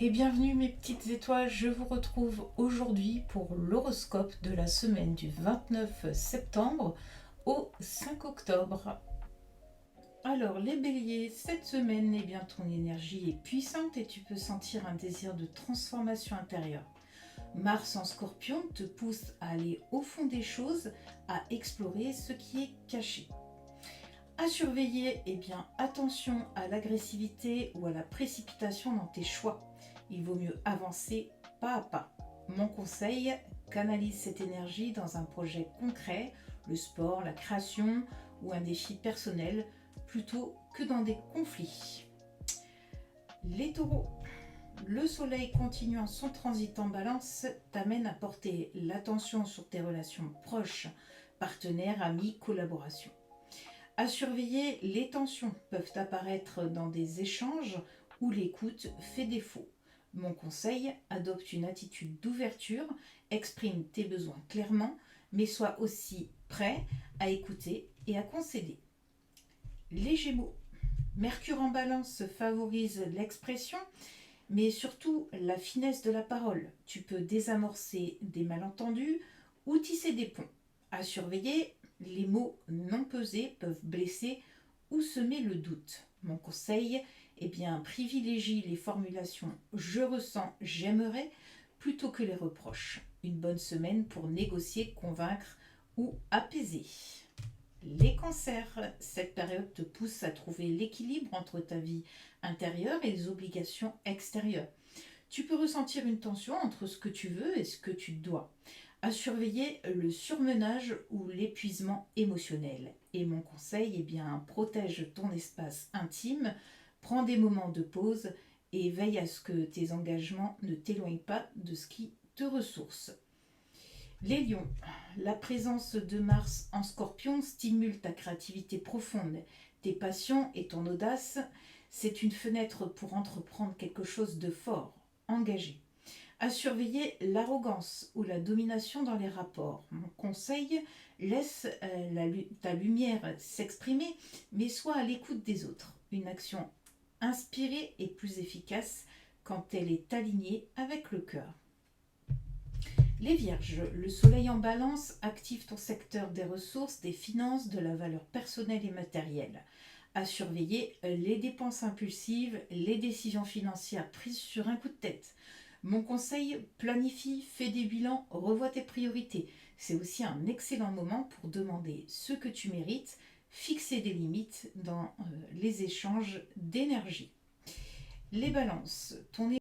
Et bienvenue mes petites étoiles, je vous retrouve aujourd'hui pour l'horoscope de la semaine du 29 septembre au 5 octobre. Alors les béliers, cette semaine, ton énergie est puissante et tu peux sentir un désir de transformation intérieure. Mars en scorpion te pousse à aller au fond des choses, à explorer ce qui est caché. À surveiller, attention à l'agressivité ou à la précipitation dans tes choix. Il vaut mieux avancer pas à pas. Mon conseil, canalise cette énergie dans un projet concret, le sport, la création ou un défi personnel, plutôt que dans des conflits. Les taureaux, le soleil continuant son transit en balance t'amène à porter l'attention sur tes relations proches, partenaires, amis, collaborations. À surveiller, les tensions peuvent apparaître dans des échanges où l'écoute fait défaut. Mon conseil, adopte une attitude d'ouverture, exprime tes besoins clairement, mais sois aussi prêt à écouter et à concéder. Les Gémeaux, Mercure en balance favorise l'expression, mais surtout la finesse de la parole. Tu peux désamorcer des malentendus ou tisser des ponts. À surveiller, les mots non pesés peuvent blesser ou semer le doute. Mon conseil, privilégie les formulations je ressens, j'aimerais plutôt que les reproches. Une bonne semaine pour négocier, convaincre ou apaiser. Les cancers, cette période te pousse à trouver l'équilibre entre ta vie intérieure et les obligations extérieures. Tu peux ressentir une tension entre ce que tu veux et ce que tu dois. À surveiller le surmenage ou l'épuisement émotionnel. Et mon conseil, protège ton espace intime, prends des moments de pause et veille à ce que tes engagements ne t'éloignent pas de ce qui te ressource. Les lions, la présence de Mars en scorpion stimule ta créativité profonde, tes passions et ton audace. C'est une fenêtre pour entreprendre quelque chose de fort, engagé. À surveiller l'arrogance ou la domination dans les rapports. Mon conseil, laisse ta lumière s'exprimer, mais sois à l'écoute des autres. Une action inspirée est plus efficace quand elle est alignée avec le cœur. Les vierges, le soleil en balance active ton secteur des ressources, des finances, de la valeur personnelle et matérielle. À surveiller les dépenses impulsives, les décisions financières prises sur un coup de tête. Mon conseil, planifie, fais des bilans, revois tes priorités. C'est aussi un excellent moment pour demander ce que tu mérites, fixer des limites dans les échanges d'énergie. Les balances, ton